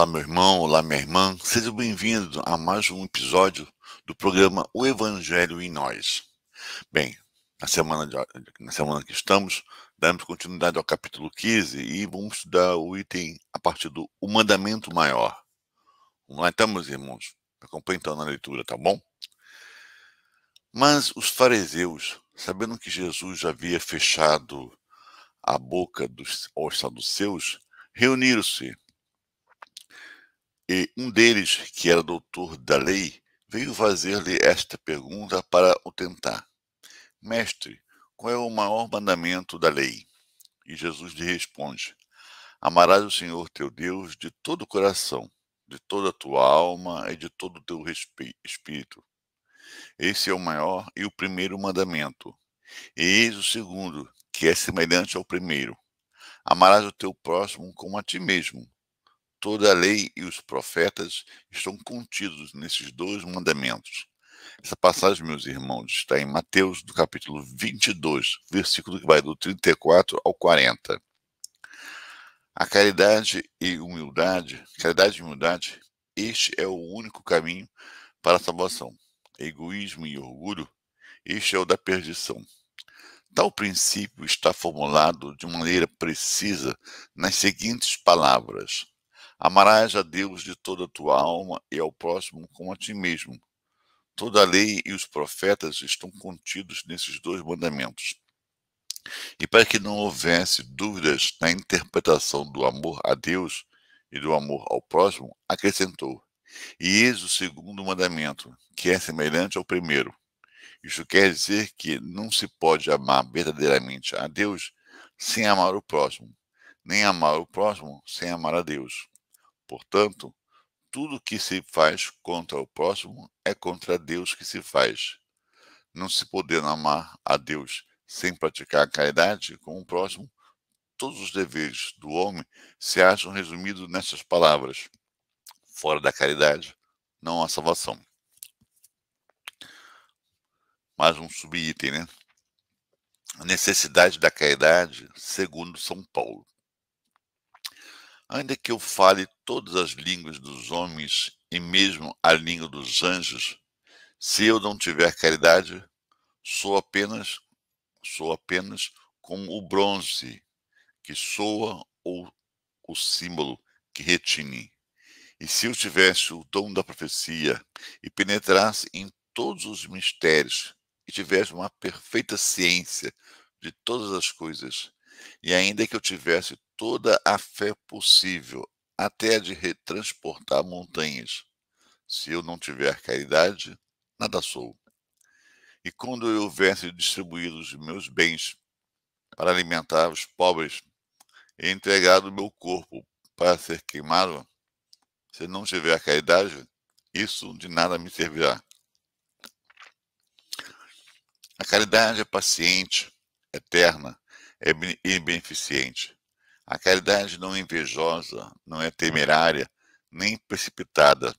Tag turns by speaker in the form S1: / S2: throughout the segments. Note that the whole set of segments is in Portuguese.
S1: Olá, meu irmão, olá, minha irmã. Seja bem-vindo a mais um episódio do programa O Evangelho em Nós. Bem, na semana que estamos, damos continuidade ao capítulo 15 e vamos estudar o item a partir do O Mandamento Maior. Vamos lá então, meus irmãos. Acompanhe então na leitura, tá bom? Mas os fariseus, sabendo que Jesus já havia fechado a boca aos saduceus, reuniram-se. E um deles, que era doutor da lei, veio fazer-lhe esta pergunta para o tentar: Mestre, qual é o maior mandamento da lei? E Jesus lhe responde: Amarás o Senhor teu Deus de todo o coração, de toda a tua alma e de todo o teu espírito. Esse é o maior e o primeiro mandamento. E eis o segundo, que é semelhante ao primeiro: Amarás o teu próximo como a ti mesmo. Toda a lei e os profetas estão contidos nesses dois mandamentos. Essa passagem, meus irmãos, está em Mateus, do capítulo 22, versículo que vai do 34 ao 40. A caridade e humildade, este é o único caminho para a salvação. Egoísmo e orgulho, este é o da perdição. Tal princípio está formulado de maneira precisa nas seguintes palavras: Amarás a Deus de toda a tua alma e ao próximo como a ti mesmo. Toda a lei e os profetas estão contidos nesses dois mandamentos. E para que não houvesse dúvidas na interpretação do amor a Deus e do amor ao próximo, acrescentou: E eis o segundo mandamento, que é semelhante ao primeiro. Isso quer dizer que não se pode amar verdadeiramente a Deus sem amar o próximo, nem amar o próximo sem amar a Deus. Portanto, tudo que se faz contra o próximo é contra Deus que se faz. Não se podendo amar a Deus sem praticar a caridade com o próximo, todos os deveres do homem se acham resumidos nessas palavras: fora da caridade, não há salvação. Mais um subitem, né? A necessidade da caridade, segundo São Paulo. Ainda que eu fale todas as línguas dos homens e mesmo a língua dos anjos, se eu não tiver caridade, sou apenas como o bronze que soa ou o símbolo que retine. E se eu tivesse o dom da profecia e penetrasse em todos os mistérios e tivesse uma perfeita ciência de todas as coisas, e ainda que eu tivesse toda a fé possível, até a de retransportar montanhas, se eu não tiver caridade, nada sou. E quando eu houvesse distribuído os meus bens para alimentar os pobres e entregado o meu corpo para ser queimado, se não tiver caridade, isso de nada me servirá. A caridade é paciente, eterna e beneficente. A caridade não é invejosa, não é temerária, nem precipitada.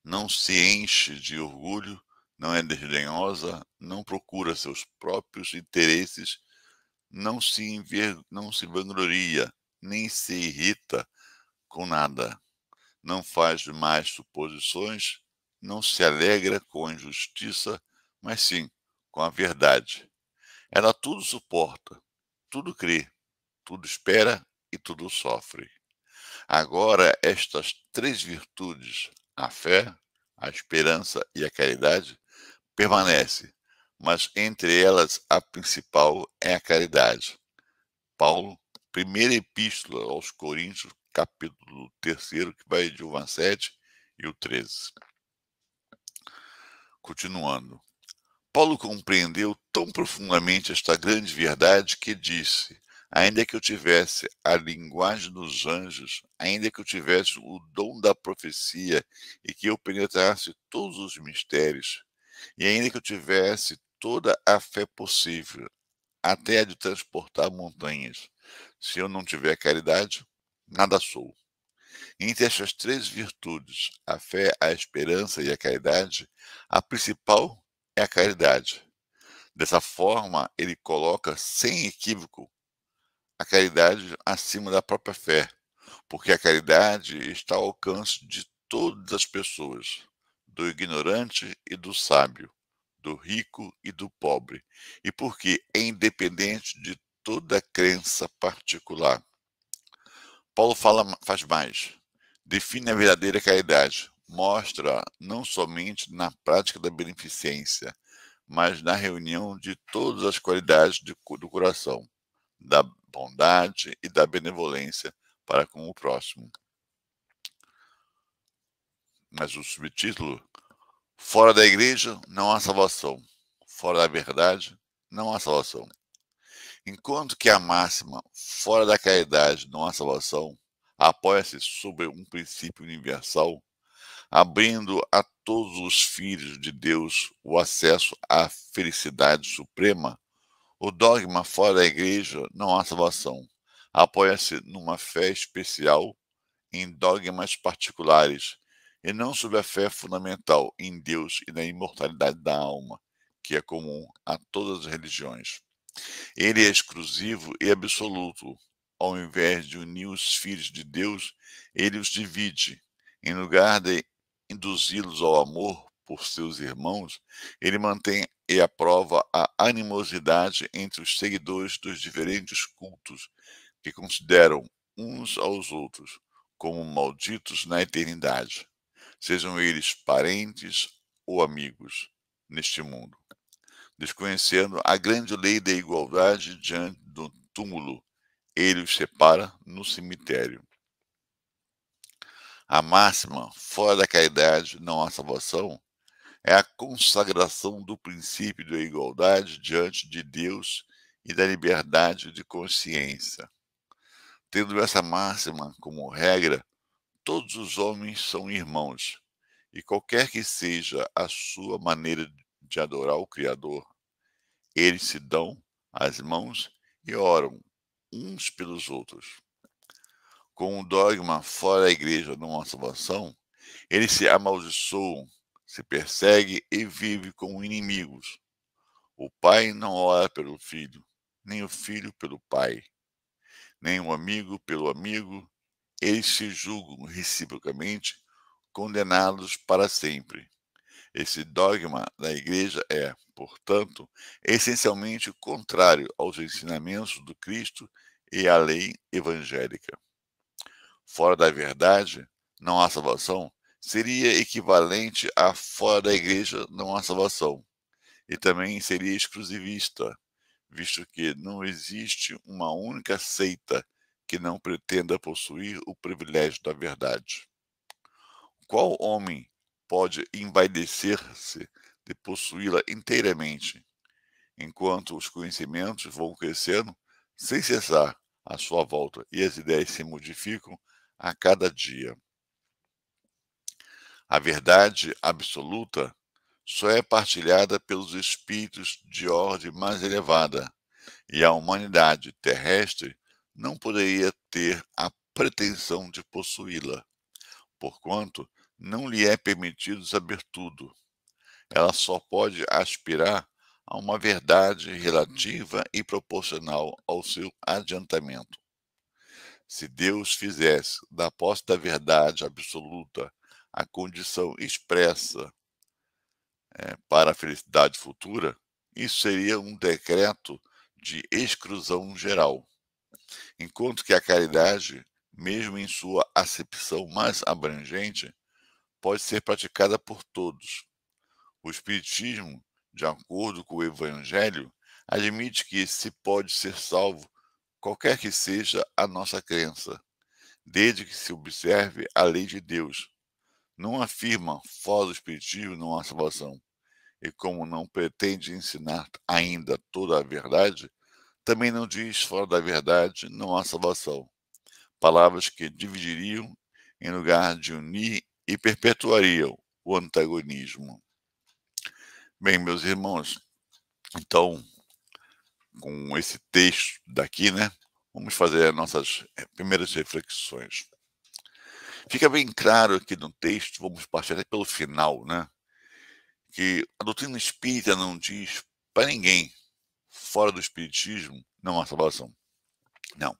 S1: Não se enche de orgulho, não é desdenhosa, não procura seus próprios interesses, não se vangloria, nem se irrita com nada. Não faz demais suposições, não se alegra com a injustiça, mas sim com a verdade. Ela tudo suporta, tudo crê, tudo espera e tudo sofre. Agora, estas três virtudes, a fé, a esperança e a caridade, permanecem, mas entre elas a principal é a caridade. Paulo, primeira epístola aos Coríntios, capítulo 3, que vai de 1 a 7 e o 13. Continuando. Paulo compreendeu tão profundamente esta grande verdade que disse: ainda que eu tivesse a linguagem dos anjos, ainda que eu tivesse o dom da profecia e que eu penetrasse todos os mistérios, e ainda que eu tivesse toda a fé possível, até a de transportar montanhas, se eu não tiver caridade, nada sou. Entre estas três virtudes, a fé, a esperança e a caridade, a principal é a caridade. Dessa forma, ele coloca sem equívoco a caridade acima da própria fé, porque a caridade está ao alcance de todas as pessoas, do ignorante e do sábio, do rico e do pobre, e porque é independente de toda crença particular. Paulo faz mais, define a verdadeira caridade, mostra não somente na prática da beneficência, mas na reunião de todas as qualidades do coração, da bondade e da benevolência para com o próximo. Mas o subtítulo: fora da igreja não há salvação, fora da verdade não há salvação. Enquanto que a máxima fora da caridade não há salvação apoia-se sobre um princípio universal, abrindo a todos os filhos de Deus o acesso à felicidade suprema, o dogma fora da igreja não há salvação. Apoia-se numa fé especial em dogmas particulares e não sobre a fé fundamental em Deus e na imortalidade da alma, que é comum a todas as religiões. Ele é exclusivo e absoluto. Ao invés de unir os filhos de Deus, ele os divide. Em lugar de induzi-los ao amor por seus irmãos, ele mantém e aprova a animosidade entre os seguidores dos diferentes cultos, que consideram uns aos outros como malditos na eternidade, sejam eles parentes ou amigos neste mundo, desconhecendo a grande lei da igualdade diante do túmulo. Ele os separa no cemitério. A máxima, fora da caridade não há salvação, é a consagração do princípio da igualdade diante de Deus e da liberdade de consciência. Tendo essa máxima como regra, todos os homens são irmãos, e qualquer que seja a sua maneira de adorar o Criador, eles se dão as mãos e oram uns pelos outros. Com o dogma fora da igreja não há salvação, eles se amaldiçoam, se perseguem e vivem como inimigos. O pai não ora pelo filho, nem o filho pelo pai, nem o amigo pelo amigo. Eles se julgam reciprocamente condenados para sempre. Esse dogma da igreja é, portanto, essencialmente contrário aos ensinamentos do Cristo e à lei evangélica. Fora da verdade, não há salvação, seria equivalente a fora da igreja não há salvação, e também seria exclusivista, visto que não existe uma única seita que não pretenda possuir o privilégio da verdade. Qual homem pode envaidecer-se de possuí-la inteiramente, enquanto os conhecimentos vão crescendo sem cessar à sua volta e as ideias se modificam a cada dia? A verdade absoluta só é partilhada pelos espíritos de ordem mais elevada, e a humanidade terrestre não poderia ter a pretensão de possuí-la, porquanto não lhe é permitido saber tudo. Ela só pode aspirar a uma verdade relativa e proporcional ao seu adiantamento. Se Deus fizesse da posse da verdade absoluta a condição expressa para a felicidade futura, isso seria um decreto de exclusão geral, enquanto que a caridade, mesmo em sua acepção mais abrangente, pode ser praticada por todos. O Espiritismo, de acordo com o Evangelho, admite que se pode ser salvo qualquer que seja a nossa crença, desde que se observe a lei de Deus. Não afirma fora do Espiritismo não há salvação, e como não pretende ensinar ainda toda a verdade, também não diz fora da verdade não há salvação. Palavras que dividiriam em lugar de unir e perpetuariam o antagonismo. Bem, meus irmãos, então, com esse texto daqui, né, vamos fazer as nossas primeiras reflexões. Fica bem claro aqui no texto, vamos partir até pelo final, né, que a doutrina espírita não diz para ninguém, fora do espiritismo, não há salvação. Não.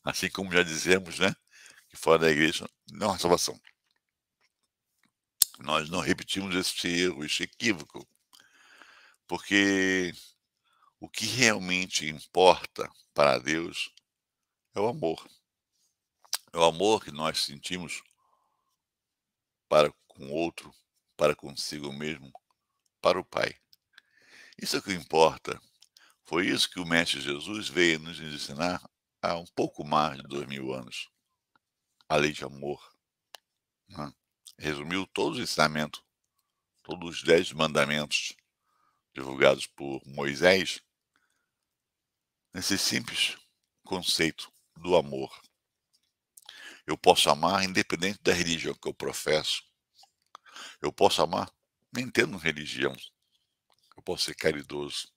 S1: Assim como já dizemos, né, que fora da igreja não há salvação. Nós não repetimos esse erro, esse equívoco, porque o que realmente importa para Deus é o amor. É o amor que nós sentimos para com o outro, para consigo mesmo, para o Pai. Isso é o que importa. Foi isso que o Mestre Jesus veio nos ensinar há um pouco mais de 2000 anos. A lei de amor, né? Resumiu todos os ensinamentos, todos os 10 mandamentos divulgados por Moisés nesse simples conceito do amor. Eu posso amar independente da religião que eu professo. Eu posso amar nem tendo religião. Eu posso ser caridoso.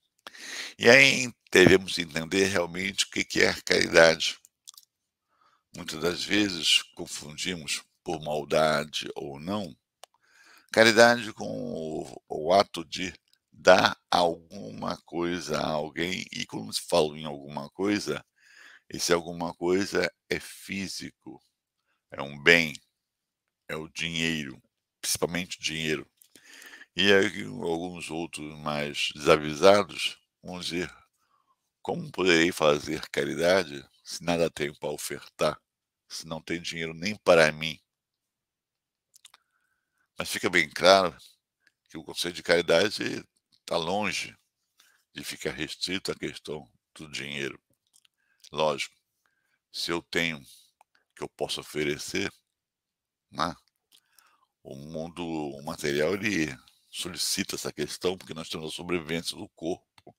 S1: E aí devemos entender realmente o que é caridade. Muitas das vezes confundimos, por maldade ou não, caridade com o ato de dar alguma coisa a alguém. E quando se fala em alguma coisa, esse alguma coisa é físico, é um bem, é o dinheiro, principalmente o dinheiro. E aí alguns outros mais desavisados vão dizer: como poderei fazer caridade se nada tenho para ofertar, se não tenho dinheiro nem para mim? Mas fica bem claro que o conceito de caridade está longe de ficar restrito à questão do dinheiro. Lógico, se eu tenho que eu posso oferecer, né, o mundo material ele solicita essa questão porque nós temos a sobrevivência do corpo.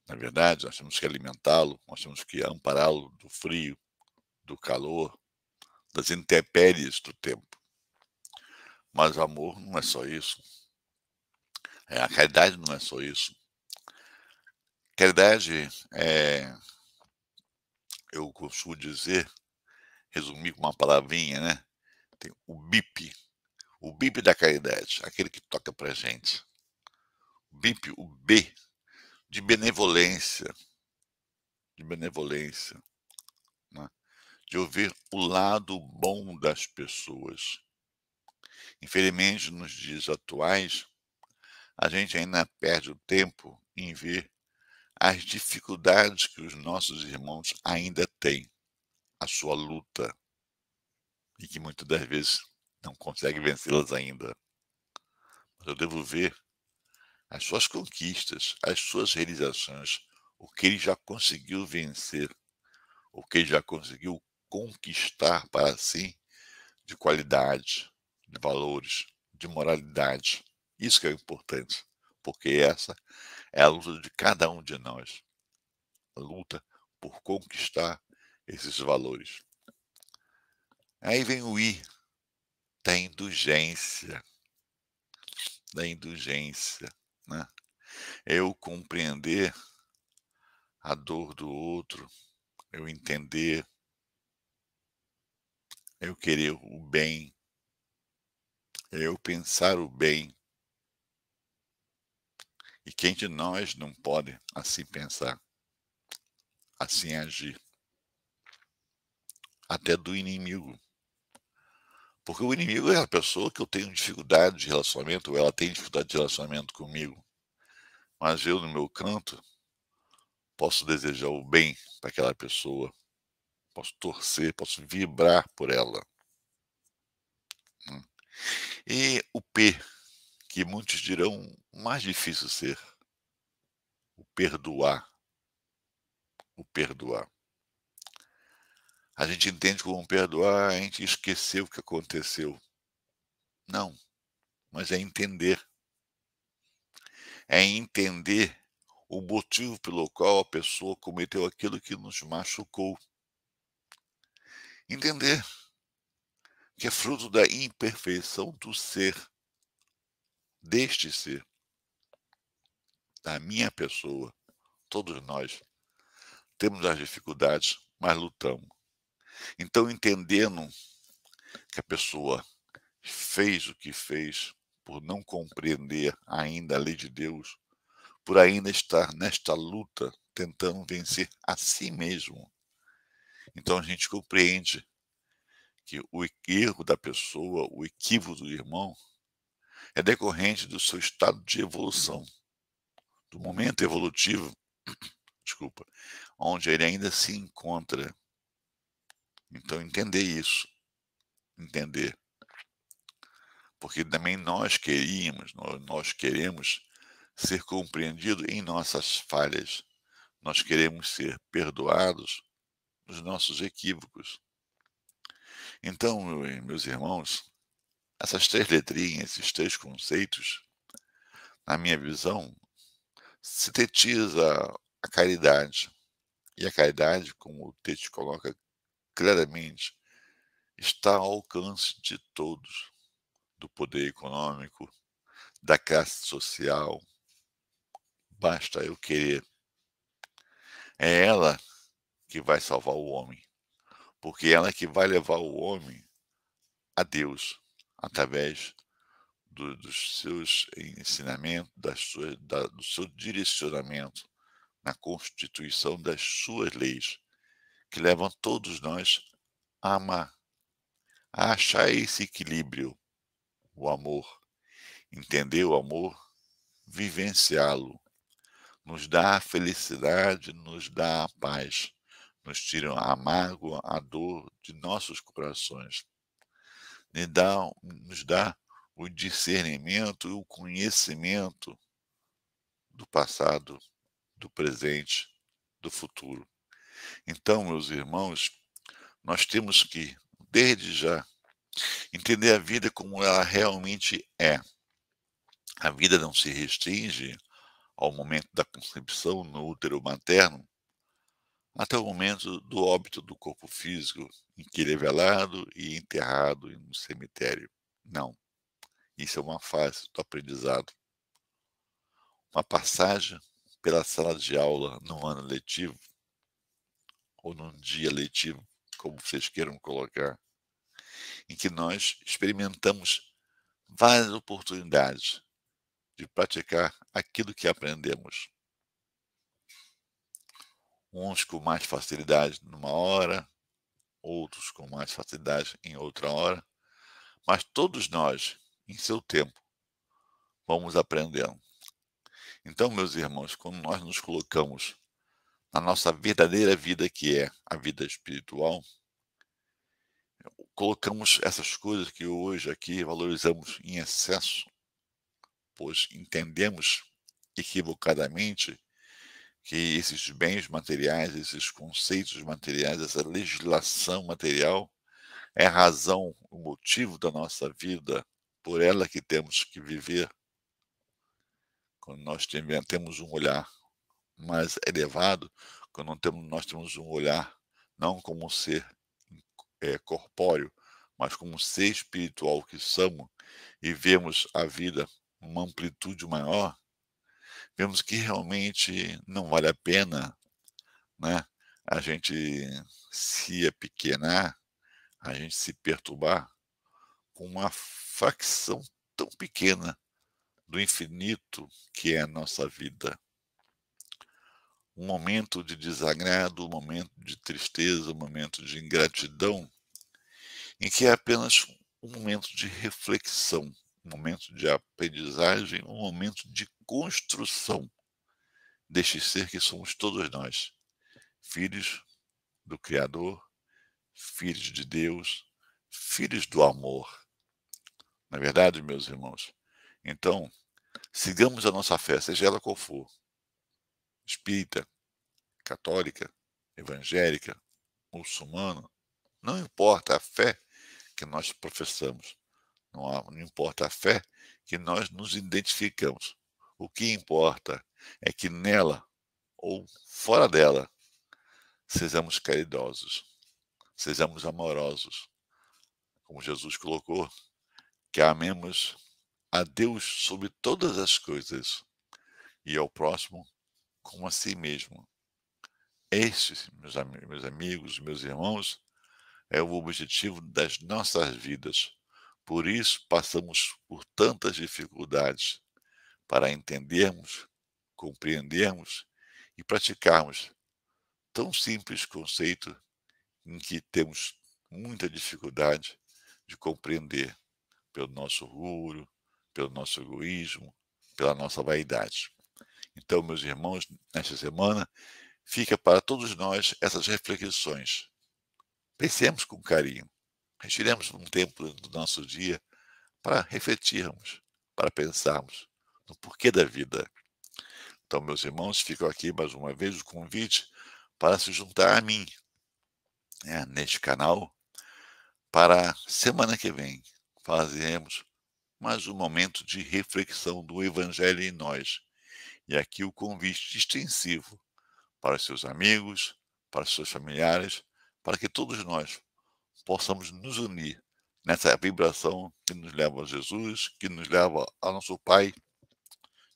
S1: Na verdade, nós temos que alimentá-lo, nós temos que ampará-lo do frio, do calor, das intempéries do tempo. Mas o amor não é só isso. A caridade não é só isso. Caridade é, eu costumo dizer, resumir com uma palavrinha, né? Tem o BIP da caridade, aquele que toca pra gente. O BIP, o B, de benevolência, né? De ouvir o lado bom das pessoas. Infelizmente, nos dias atuais, a gente ainda perde o tempo em ver as dificuldades que os nossos irmãos ainda têm, a sua luta, e que muitas das vezes não consegue vencê-las ainda. Mas eu devo ver as suas conquistas, as suas realizações, o que ele já conseguiu vencer, o que ele já conseguiu conquistar para si de qualidade, de valores, de moralidade. Isso que é importante, porque essa é a luta de cada um de nós, a luta por conquistar esses valores. Aí vem o I da indulgência, né? Eu compreender a dor do outro, eu entender, eu querer o bem, eu pensar o bem. E quem de nós não pode assim pensar, assim agir, até do inimigo? Porque o inimigo é a pessoa que eu tenho dificuldade de relacionamento, ou ela tem dificuldade de relacionamento comigo. Mas eu, no meu canto, posso desejar o bem para aquela pessoa, posso torcer, posso vibrar por ela, né? E o P, que muitos dirão mais difícil ser, o perdoar, o perdoar. A gente entende como perdoar, a gente esqueceu o que aconteceu. Não, mas é entender o motivo pelo qual a pessoa cometeu aquilo que nos machucou. Entender que é fruto da imperfeição do ser, deste ser, da minha pessoa. Todos nós temos as dificuldades, mas lutamos. Então, entendendo que a pessoa fez o que fez por não compreender ainda a lei de Deus, por ainda estar nesta luta tentando vencer a si mesmo, Então a gente compreende que o erro da pessoa, o equívoco do irmão, é decorrente do seu estado de evolução, do momento evolutivo, desculpa, onde ele ainda se encontra. Então entender isso, entender, porque também nós queremos ser compreendidos em nossas falhas, nós queremos ser perdoados nos nossos equívocos. Então, meus irmãos, essas 3 letrinhas, esses 3 conceitos, na minha visão, sintetiza a caridade. E a caridade, como o texto coloca claramente, está ao alcance de todos, do poder econômico, da classe social, basta eu querer. É ela que vai salvar o homem, porque é ela que vai levar o homem a Deus, através dos seus ensinamentos, do seu direcionamento na constituição das suas leis, que levam todos nós a amar, a achar esse equilíbrio, o amor, entender o amor, vivenciá-lo, nos dá a felicidade, nos dá a paz, nos tira a mágoa, a dor de nossos corações, nos dá o discernimento e o conhecimento do passado, do presente, do futuro. Então, meus irmãos, nós temos que, desde já, entender a vida como ela realmente é. A vida não se restringe ao momento da concepção no útero materno, até o momento do óbito do corpo físico, em que ele é velado e enterrado no cemitério. Não, isso é uma fase do aprendizado, uma passagem pela sala de aula no ano letivo, ou num dia letivo, como vocês queiram colocar, em que nós experimentamos várias oportunidades de praticar aquilo que aprendemos. Uns com mais facilidade numa hora, outros com mais facilidade em outra hora, mas todos nós, em seu tempo, vamos aprendendo. Então, meus irmãos, quando nós nos colocamos na nossa verdadeira vida, que é a vida espiritual, colocamos essas coisas que hoje aqui valorizamos em excesso, pois entendemos equivocadamente que esses bens materiais, esses conceitos materiais, essa legislação material é a razão, o motivo da nossa vida, por ela que temos que viver. Quando nós temos um olhar mais elevado, quando nós temos um olhar não como um ser corpóreo, mas como um ser espiritual que somos, e vemos a vida numa amplitude maior, vemos que realmente não vale a pena, né, a gente se apequenar, a gente se perturbar com uma facção tão pequena do infinito que é a nossa vida. Um momento de desagrado, um momento de tristeza, um momento de ingratidão, em que é apenas um momento de reflexão, um momento de aprendizagem, um momento de construção deste ser que somos todos nós, filhos do Criador, filhos de Deus, filhos do amor. Na verdade, meus irmãos, então, sigamos a nossa fé, seja ela qual for, espírita, católica, evangélica, muçulmana, não importa a fé que nós professamos, não importa a fé que nós nos identificamos. O que importa é que nela ou fora dela sejamos caridosos, sejamos amorosos, como Jesus colocou, que amemos a Deus sobre todas as coisas e ao próximo como a si mesmo. Este, meus amigos, meus irmãos, é o objetivo das nossas vidas. Por isso passamos por tantas dificuldades para entendermos, compreendermos e praticarmos tão simples conceito em que temos muita dificuldade de compreender pelo nosso orgulho, pelo nosso egoísmo, pela nossa vaidade. Então, meus irmãos, nesta semana, fica para todos nós essas reflexões. Pensemos com carinho, retiremos um tempo do nosso dia para refletirmos, para pensarmos no porquê da vida. Então, meus irmãos, fica aqui mais uma vez o convite para se juntar a mim, né, neste canal, para semana que vem fazermos mais um momento de reflexão do Evangelho em nós. E aqui o convite extensivo para os seus amigos, para os seus familiares, para que todos nós possamos nos unir nessa vibração que nos leva a Jesus, que nos leva ao nosso Pai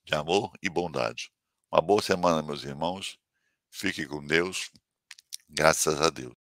S1: de amor e bondade. Uma boa semana, meus irmãos. Fique com Deus. Graças a Deus.